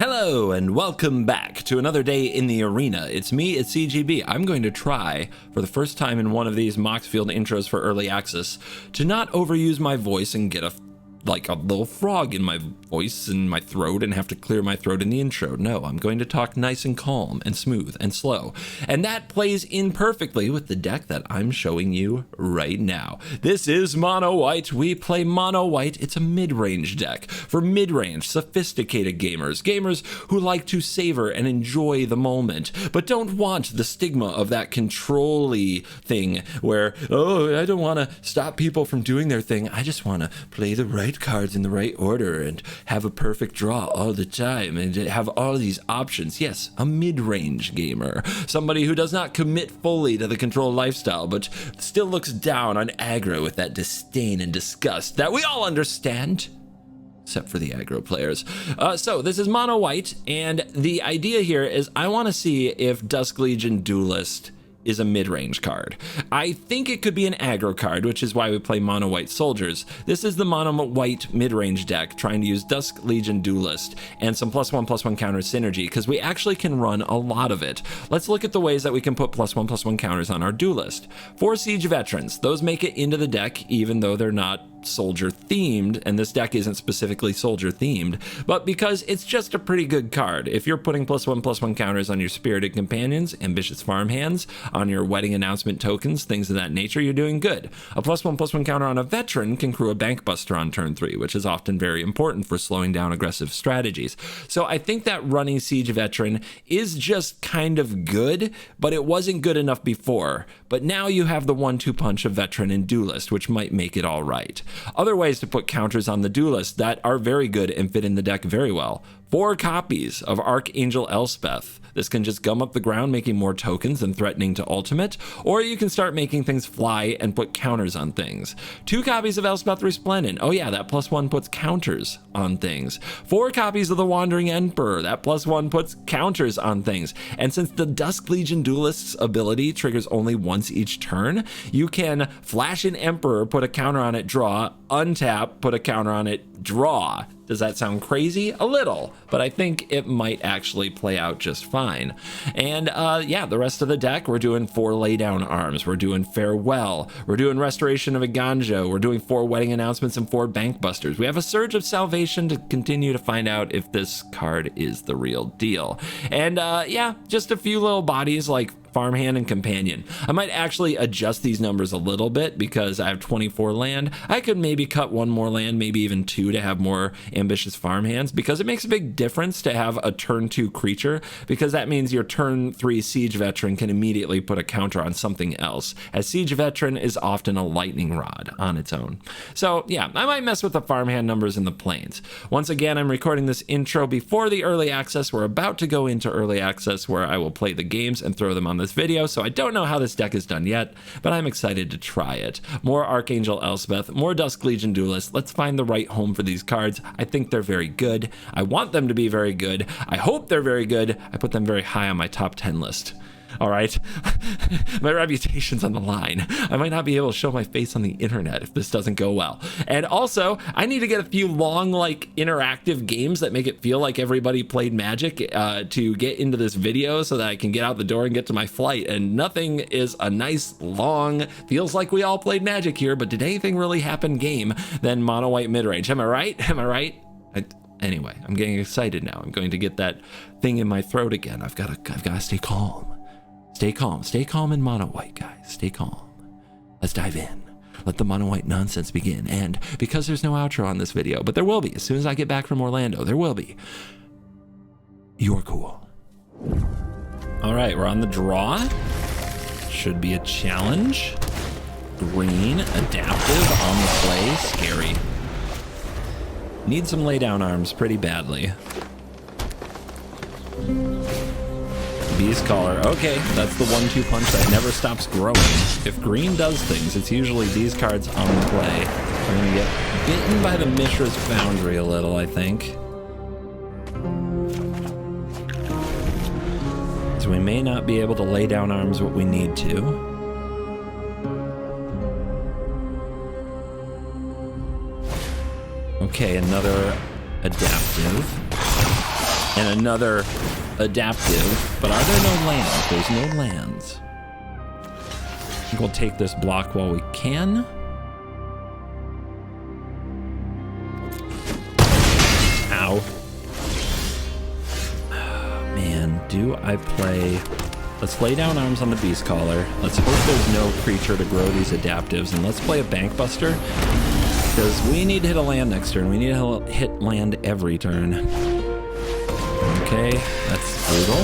Hello and welcome back to another day in the arena. It's me, it's CGB. I'm going to try, for the first time in one of these Moxfield intros for early access, to not overuse my voice and get a little frog in my voice and my throat and have to clear my throat in the intro. No, I'm going to talk nice and calm and smooth and slow. And that plays in perfectly with the deck that I'm showing you right now. This is Mono White. We play Mono White. It's a mid-range deck for mid-range, sophisticated gamers who like to savor and enjoy the moment, but don't want the stigma of that control-y thing where, oh, I don't want to stop people from doing their thing. I just want to play the right cards in the right order and have a perfect draw all the time and have all these options. Yes, a mid-range gamer, somebody who does not commit fully to the control lifestyle but still looks down on aggro with that disdain and disgust that we all understand, except for the aggro players. So this is Mono White, and the idea here is I want to see if Dusk Legion Duelist is a mid-range card. I think it could be an aggro card, which is why we play Mono White Soldiers. This is the Mono White mid-range deck trying to use Dusk Legion Duelist and some +1/+1 counter synergy, because we actually can run a lot of it. Let's look at the ways that we can put +1/+1 counters on our Duelist. 4 Siege Veterans, those make it into the deck even though they're not soldier themed, and this deck isn't specifically soldier themed, but because it's just a pretty good card. If you're putting +1/+1 counters on your Spirited Companions, Ambitious Farmhands, on your Wedding Announcement tokens, things of that nature, you're doing good. A +1/+1 counter on a veteran can crew a Bankbuster on turn 3, which is often very important for slowing down aggressive strategies. So I think that running Siege Veteran is just kind of good, but it wasn't good enough before. But now you have the 1-2 punch of Veteran and Duelist, which might make it all right. Other ways to put counters on the Duelist that are very good and fit in the deck very well. 4 copies of Archangel Elspeth. This can just gum up the ground, making more tokens and threatening to ultimate, or you can start making things fly and put counters on things. 2 copies of Elspeth Resplendent. Oh yeah, that +1 puts counters on things. 4 copies of the Wandering Emperor. That +1 puts counters on things. And since the Dusk Legion Duelist's ability triggers only once each turn, you can flash an Emperor, put a counter on it, draw, untap, put a counter on it, draw. Does that sound crazy? A little, but I think it might actually play out just fine. And yeah, the rest of the deck, we're doing 4 Laydown Arms, we're doing Farewell, we're doing Restoration of Iganjo, we're doing 4 Wedding Announcements and 4 Bankbusters. We have a Surge of Salvation to continue to find out if this card is the real deal. And yeah, just a few little bodies like Farmhand and Companion. I might actually adjust these numbers a little bit because I have 24 land. I could maybe cut 1 more land, maybe even 2 to have more Ambitious Farmhands, because it makes a big difference to have a turn 2 creature, because that means your turn 3 Siege Veteran can immediately put a counter on something else, as Siege Veteran is often a lightning rod on its own. So yeah, I might mess with the Farmhand numbers in the planes. Once again, I'm recording this intro before the early access. We're about to go into early access where I will play the games and throw them on this video, so I don't know how this deck is done yet, but I'm excited to try it. More Archangel Elspeth, more Dusk Legion Duelist. Let's find the right home for these cards. I think they're very good. I want them to be very good. I hope they're very good. I put them very high on my top 10 list. All right, my reputation's on the line. I might not be able to show my face on the internet if this doesn't go well. And also, I need to get a few long, interactive games that make it feel like everybody played Magic to get into this video so that I can get out the door and get to my flight. And nothing is a nice, long, feels like we all played Magic here, but did anything really happen game than Mono White Midrange? Am I right? Am I right? Anyway, I'm getting excited now. I'm going to get that thing in my throat again. I've got to stay calm. Stay calm. Stay calm in Mono White, guys. Stay calm. Let's dive in. Let the Mono White nonsense begin. And because there's no outro on this video, but there will be as soon as I get back from Orlando, there will be. You're cool. All right, we're on the draw. Should be a challenge. Green, adaptive, on the play, scary. Need some laydown arms pretty badly. Beast Caller. Okay, that's the 1-2 punch that never stops growing. If green does things, it's usually these cards on the play. We're gonna get bitten by the Mishra's Foundry a little, I think. So we may not be able to lay down arms what we need to. Okay, another adaptive. and another adaptive. But are there no lands? There's no lands. I think we'll take this block while we can. Ow. Man, do I play... Let's lay down arms on the Beast Caller. Let's hope there's no creature to grow these adaptives. And let's play a Bank Buster, because we need to hit a land next turn. We need to hit land every turn. Okay, that's brutal.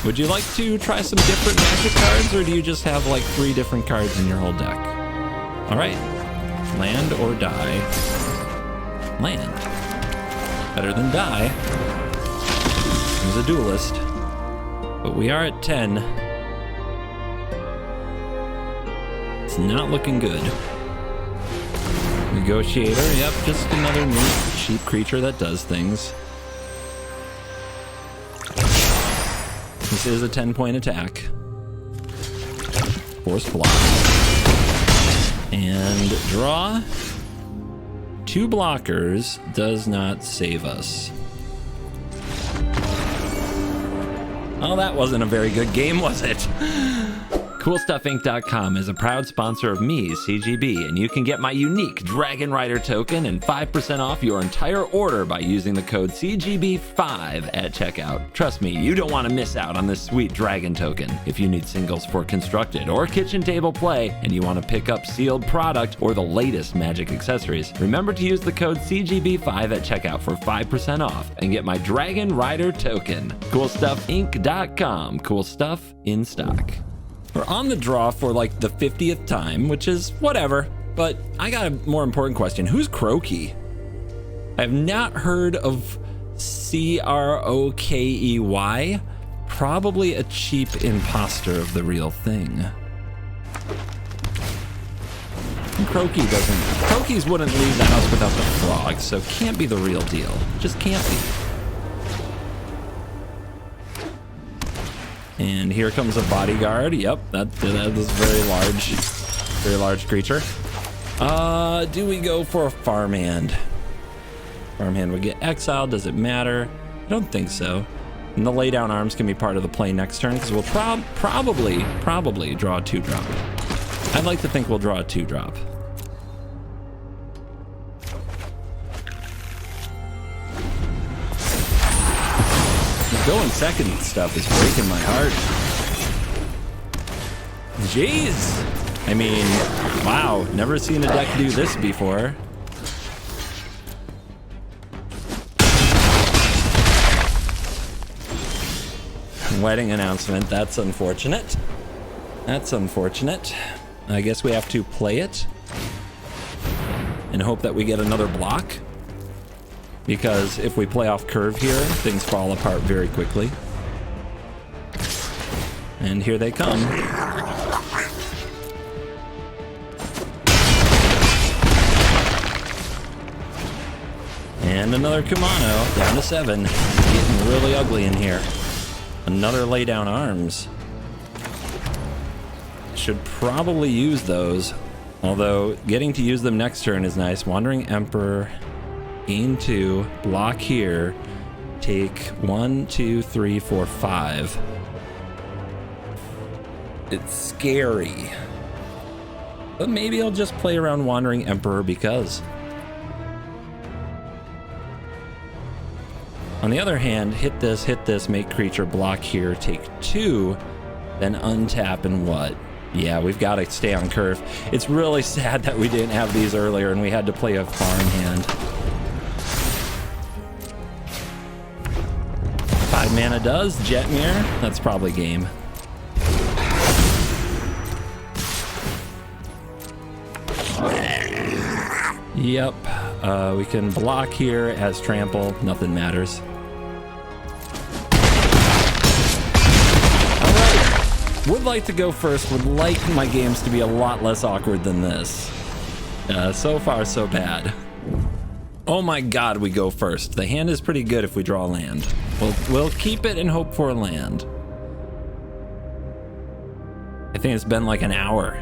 Would you like to try some different Magic cards, or do you just have like 3 different cards in your whole deck? All right, land or die. Land. Better than die. He's a duelist. But we are at 10. It's not looking good. Negotiator, yep, just another neat, cheap creature that does things. This is a 10-point attack. Force block. And draw. 2 blockers does not save us. Oh, that wasn't a very good game, was it? CoolStuffInc.com is a proud sponsor of me, CGB, and you can get my unique Dragon Rider token and 5% off your entire order by using the code CGB5 at checkout. Trust me, you don't want to miss out on this sweet dragon token. If you need singles for constructed or kitchen table play, and you want to pick up sealed product or the latest Magic accessories, remember to use the code CGB5 at checkout for 5% off and get my Dragon Rider token. CoolStuffInc.com. Cool stuff in stock. We're on the draw for like the 50th time, which is whatever, but I got a more important question. Who's Crokey? I have not heard of Crokey. Probably a cheap imposter of the real thing. Croakies wouldn't leave the house without the frog, so can't be the real deal. Just can't be. And here comes a bodyguard. Yep, that is very large creature. Do we go for a farmhand? Farmhand would get exiled. Does it matter? I don't think so. And the lay down arms can be part of the play next turn, because we'll probably draw a 2-drop. I'd like to think we'll draw a 2-drop. Going second stuff is breaking my heart. Jeez. I mean, wow, never seen a deck do this before. Wedding announcement, that's unfortunate. That's unfortunate. I guess we have to play it and hope that we get another block. Because if we play off curve here, things fall apart very quickly. And here they come. And another Kumano, down to 7. Getting really ugly in here. Another lay down arms. Should probably use those. Although, getting to use them next turn is nice. Wandering Emperor. Gain 2, block here, take 1, 2, 3, 4, 5. It's scary. But maybe I'll just play around Wandering Emperor because. On the other hand, hit this, make creature, block here, take 2, then untap and what? Yeah, we've got to stay on curve. It's really sad that we didn't have these earlier and we had to play a farmhand. 5 mana does, Jetmir. That's probably game. Yep. We can block here as trample. Nothing matters. Alright. Would like to go first. Would like my games to be a lot less awkward than this. So far, so bad. Oh my god, we go first. The hand is pretty good if we draw a land. We'll keep it and hope for a land. I think it's been like an hour.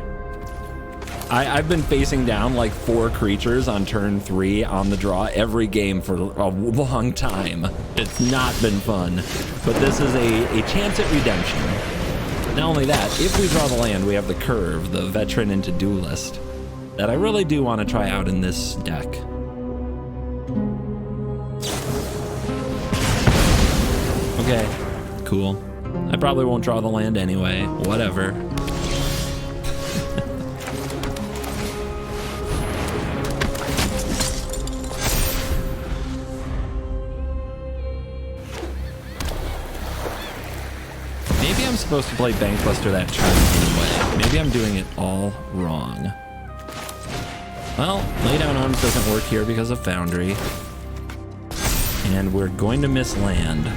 I've been facing down like 4 creatures on turn 3 on the draw every game for a long time. It's not been fun, but this is a chance at redemption. Not only that, if we draw the land, we have the curve, the veteran into Duelist, that I really do want to try out in this deck. Okay, cool. I probably won't draw the land anyway, whatever. Maybe I'm supposed to play Bankbuster that turn anyway. Maybe I'm doing it all wrong. Well, Laydown Arms doesn't work here because of Foundry. And we're going to miss land.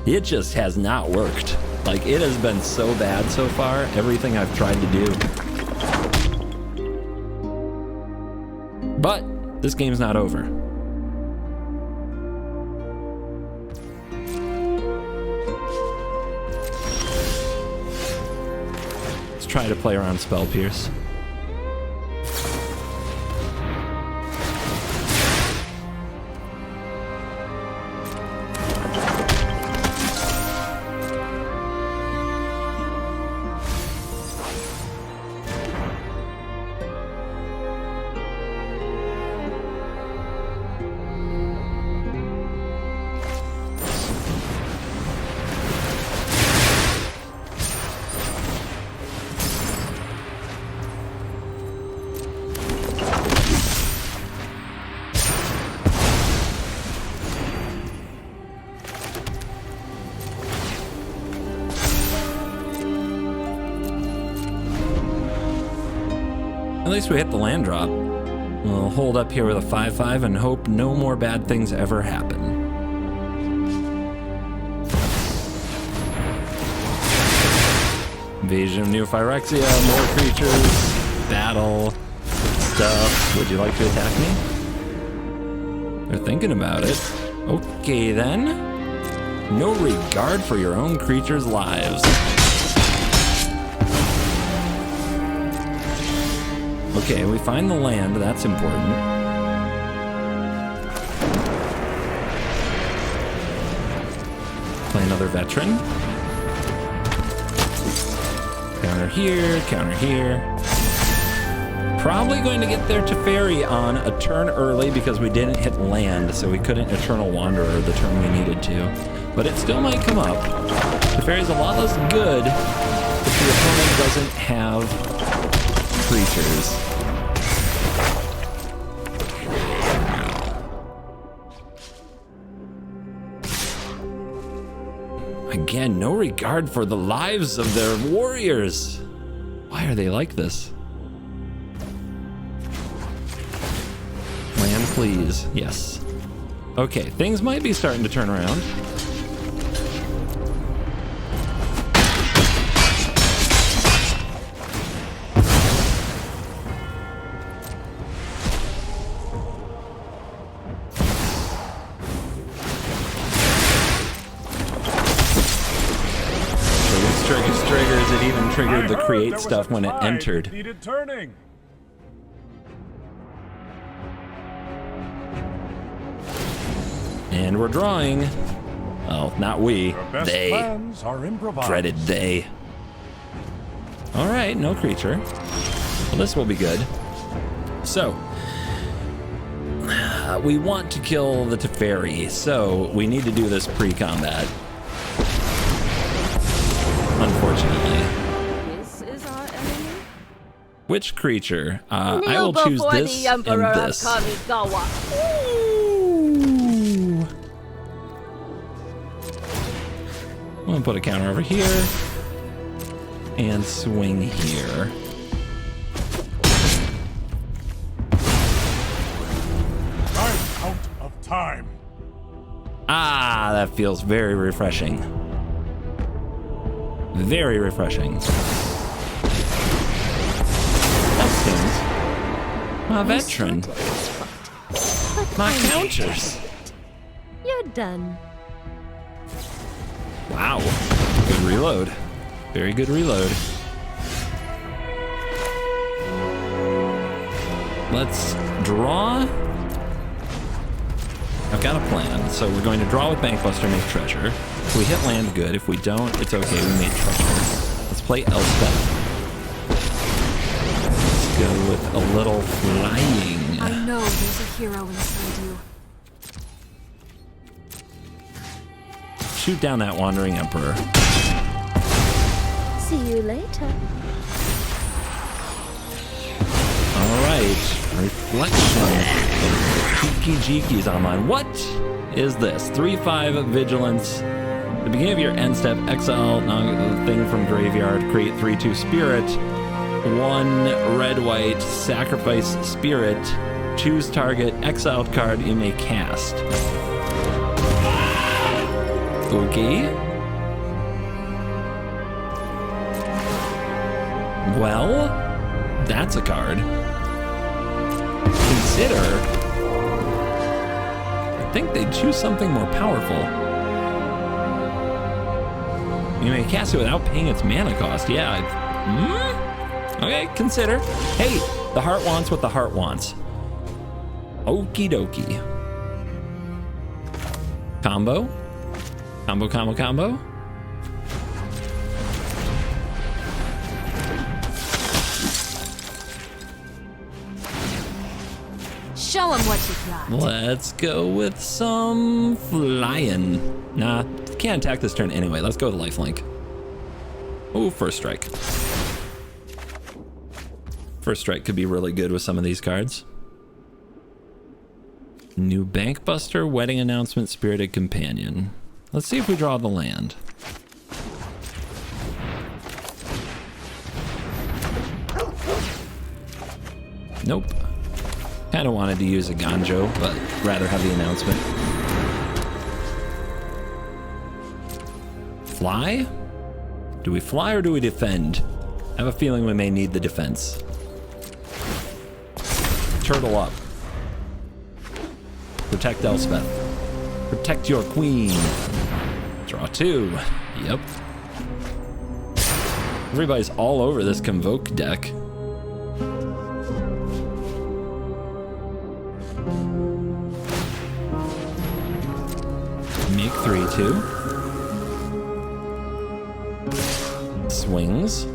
It just has not worked. Like, it has been so bad so far, everything I've tried to do. But this game's not over. Let's try to play around Spell Pierce. At least we hit the land drop. We'll hold up here with a 5/5 and hope no more bad things ever happen. Invasion of New Phyrexia, more creatures, battle, stuff. Would you like to attack me? They're thinking about it. Okay then. No regard for your own creatures' lives. Okay, we find the land, that's important. Play another veteran. Counter here, counter here. Probably going to get their Teferi on a turn early because we didn't hit land, so we couldn't Eternal Wanderer the turn we needed to. But it still might come up. Teferi's a lot less good if the opponent doesn't have creatures. Again, no regard for the lives of their warriors. Why are they like this? Land, please. Yes. Okay, things might be starting to turn around. Triggers, it even triggered the create stuff when it entered. And we're drawing. Oh, not we. They. Dreaded they. All right, no creature. Well, this will be good. So, we want to kill the Teferi, so we need to do this pre-combat. Unfortunately. This is our enemy. Which creature? I will choose this and this. Ooh. I'm gonna put a counter over here and swing here. I'm out of time. Ah, that feels very refreshing. Very refreshing. That stings. My veteran. My counters. You're done. Wow. Good reload. Very good reload. Let's draw. I've got a plan. So we're going to draw with Bankbuster, make treasure. If we hit land, good. If we don't, it's okay. We made treasure. Let's play Elspeth. Let's go with a little flying. I know there's a hero inside you. Shoot down that Wandering Emperor. See you later. All right, Reflection. Cheeky Jeeky's online. What is this? 3/5 Vigilance. At the beginning of your end step, exile the thing from graveyard. Create 3/2 Spirit. 1 red-white. Sacrifice Spirit. Choose target. Exiled card you may cast. Okay. Well, that's a card. Consider. I think they'd choose something more powerful. You may cast it without paying its mana cost. Yeah. Okay, consider. Hey, the heart wants what the heart wants. Okie dokie. Combo. Combo. Show him what you got. Let's go with some flying. Nah, can't attack this turn anyway. Let's go with lifelink. Oh, first strike. First strike could be really good with some of these cards. New Bankbuster, Wedding Announcement, Spirited Companion. Let's see if we draw the land. Nope. Kind of wanted to use a Ganjo, but rather have the announcement. Fly? Do we fly or do we defend? I have a feeling we may need the defense. Turtle up. Protect Elspeth. Protect your queen. Draw 2. Yep. Everybody's all over this Convoke deck. Make 3/2. Swings.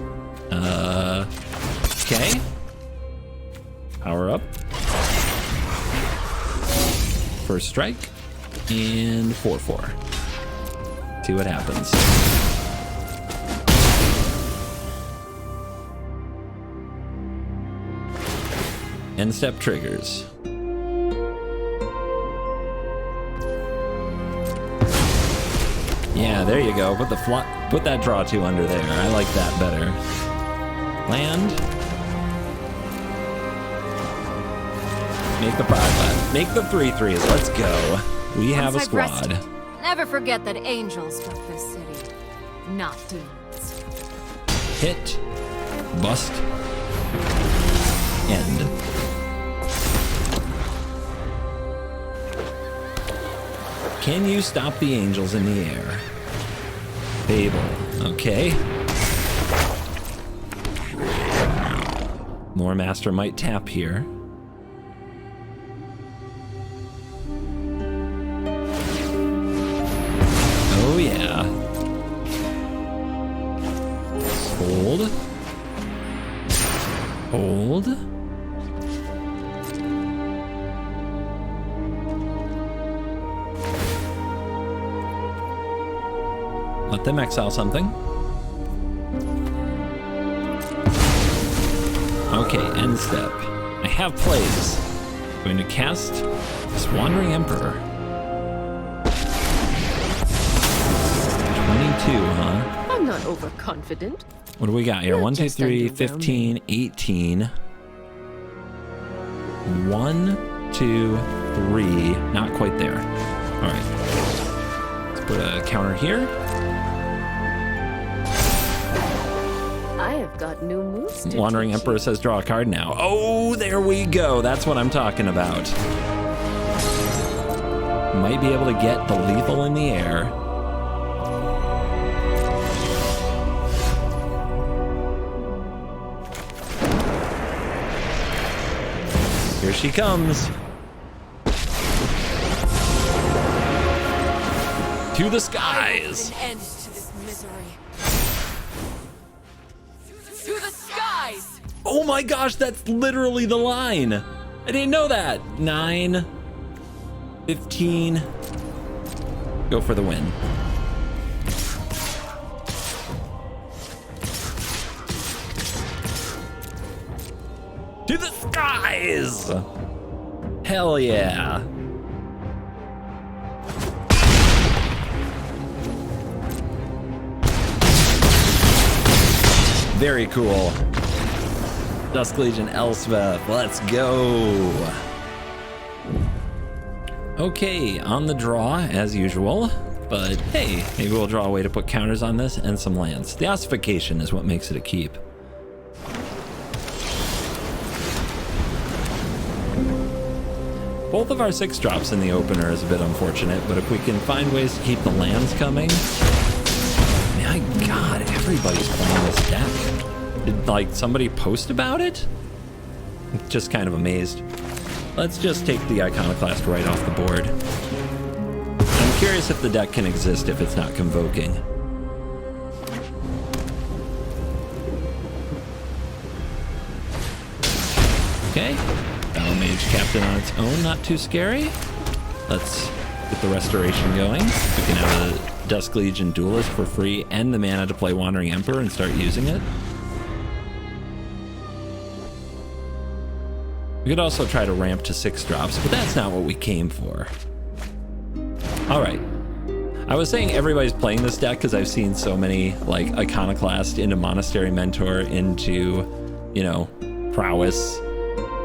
Okay. Power up. First strike. And 4/4. See what happens. End step triggers. Yeah, there you go. Put that draw 2 under there. I like that better. Land. Make the 5/5. Make the 3/3s. Let's go. We have a Once I've squad. rested, never forget that angels built this city, not demons. Hit. Bust. End. Can you stop the angels in the air? Fable. Okay. More Master might tap here. Oh yeah. Hold. Hold. Let them exile something. Okay, end step. I have plays. Going to cast this Wandering Emperor. 22, huh? I'm not overconfident. What do we got here? You're 1, 2, just 3, underwhelming. 15, 18. 1, 2, 3. Not quite there. All right. Let's put a counter here. I have got new moves to Wandering teach Emperor says draw a card now. Oh, there we go. That's what I'm talking about. Might be able to get the lethal in the air. Here she comes. To the skies. An end to this misery. To the skies. Oh my gosh, that's literally the line. I didn't know that. 9, 15. Go for the win. To the skies. Hell yeah. Very cool. Dusk Legion Elspeth, let's go. Okay, on the draw as usual, but hey, maybe we'll draw a way to put counters on this and some lands. The ossification is what makes it a keep. Both of our 6-drops in the opener is a bit unfortunate, but if we can find ways to keep the lands coming, my God, everybody's playing this deck. Did, like, somebody post about it? I'm just kind of amazed. Let's just take the Iconoclast right off the board. I'm curious if the deck can exist if it's not convoking. Okay. Battle Mage Captain on its own, not too scary. Let's get the restoration going. We can have a Dusk Legion Duelist for free and the mana to play Wandering Emperor and start using it. We could also try to ramp to 6-drops, but that's not what we came for. All right. I was saying everybody's playing this deck because I've seen so many, like, Iconoclast into Monastery Mentor into, you know, Prowess,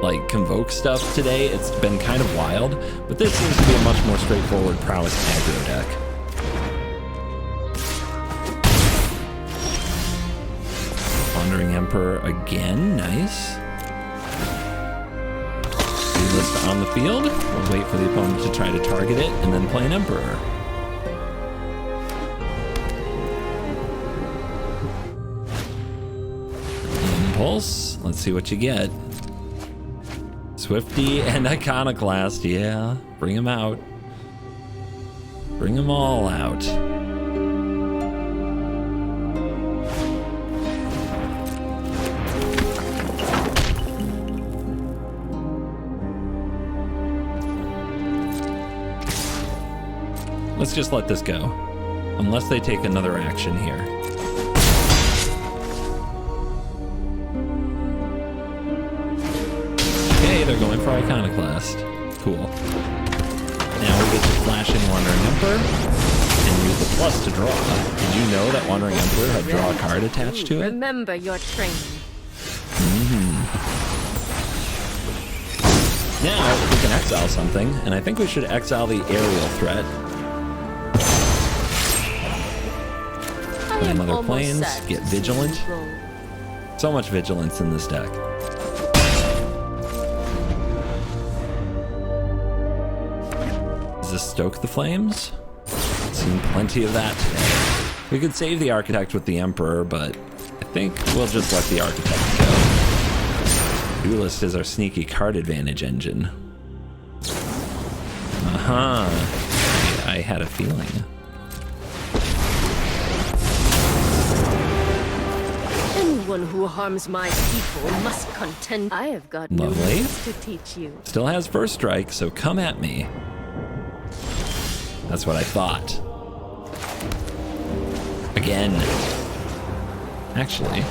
like, Convoke stuff today. It's been kind of wild, but this seems to be a much more straightforward Prowess aggro deck. Wandering Emperor again, nice. Duelist on the field. We'll wait for the opponent to try to target it and then play an Emperor. Impulse. Let's see what you get. Swifty and Iconoclast. Yeah, bring them out. Bring them all out. Let's just let this go. Unless they take another action here. Okay, they're going for Iconoclast. Cool. Now we get to flash in Wandering Emperor and use the plus to draw. Did you know that Wandering Emperor had draw a card attached to it? Remember your training. Now we can exile something, and I think we should exile the aerial threat. Play Mother Plains, get Vigilant. So much Vigilance in this deck. Does this stoke the flames? Seen plenty of that today. We could save the Architect with the Emperor, but I think we'll just let the Architect go. Duelist is our sneaky card advantage engine. I had a feeling. Anyone who harms my people must contend. I have got new Lovely. ways to teach you. Still has first strike, so come at me. That's what I thought. Again. Actually.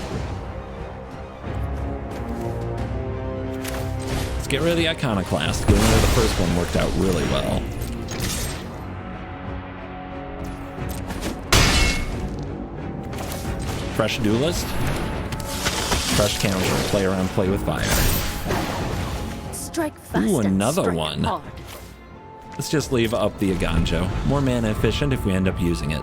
Let's get rid of the Iconoclast. Getting rid of the first one worked out really well. Fresh Duelist. Fresh counter. Play around, play with fire. Strike fast. Ooh, and another strike one. hard. Let's just leave up the Aganjo. More mana efficient if we end up using it.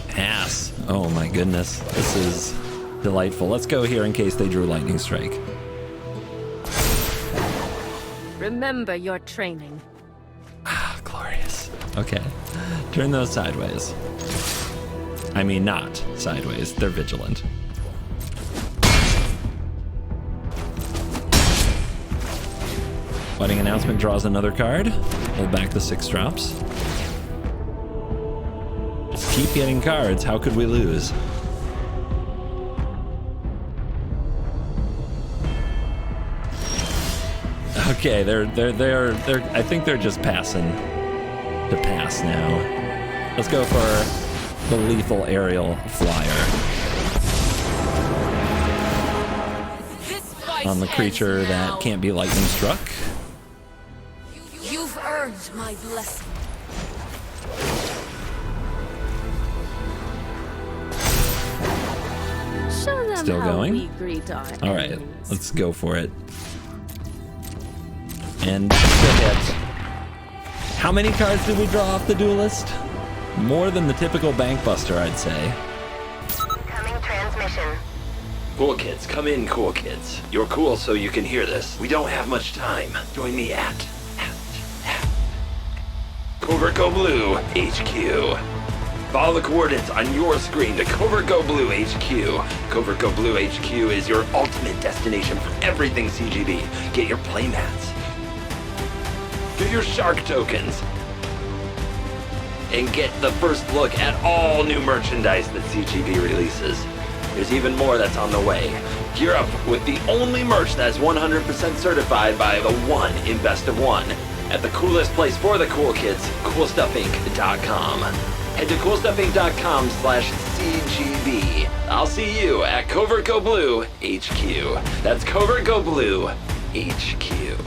Pass. Oh my goodness. This is delightful. Let's go here in case they drew Lightning Strike. Remember your training. Ah, glorious. Okay. Turn those sideways. I mean, not sideways. They're vigilant. Wedding announcement draws another card. Hold back the 6 drops. Just keep getting cards. How could we lose? Okay, they're I think they're just passing to pass now. Let's go for the lethal aerial flyer on the creature that can't be lightning struck. You've earned my blessing. Show them Still how going? we greet our All right, enemies. let's go for it. And good hit. How many cards did we draw off the Duelist? More than the typical bank buster, I'd say. Coming transmission. Cool kids, come in, cool kids. You're cool so you can hear this. We don't have much time. Join me at CovertGoBlue HQ. Follow the coordinates on your screen to CovertGoBlue HQ. CovertGoBlue HQ is your ultimate destination for everything CGB. Get your playmats. Get your shark tokens. And get the first look at all new merchandise that CGB releases. There's even more that's on the way. Gear up with the only merch that's 100% certified by the one in Best of One at the coolest place for the cool kids, CoolStuffInc.com. Head to CoolStuffInc.com/CGB. I'll see you at CovertGoBlue HQ. That's CovertGoBlue HQ.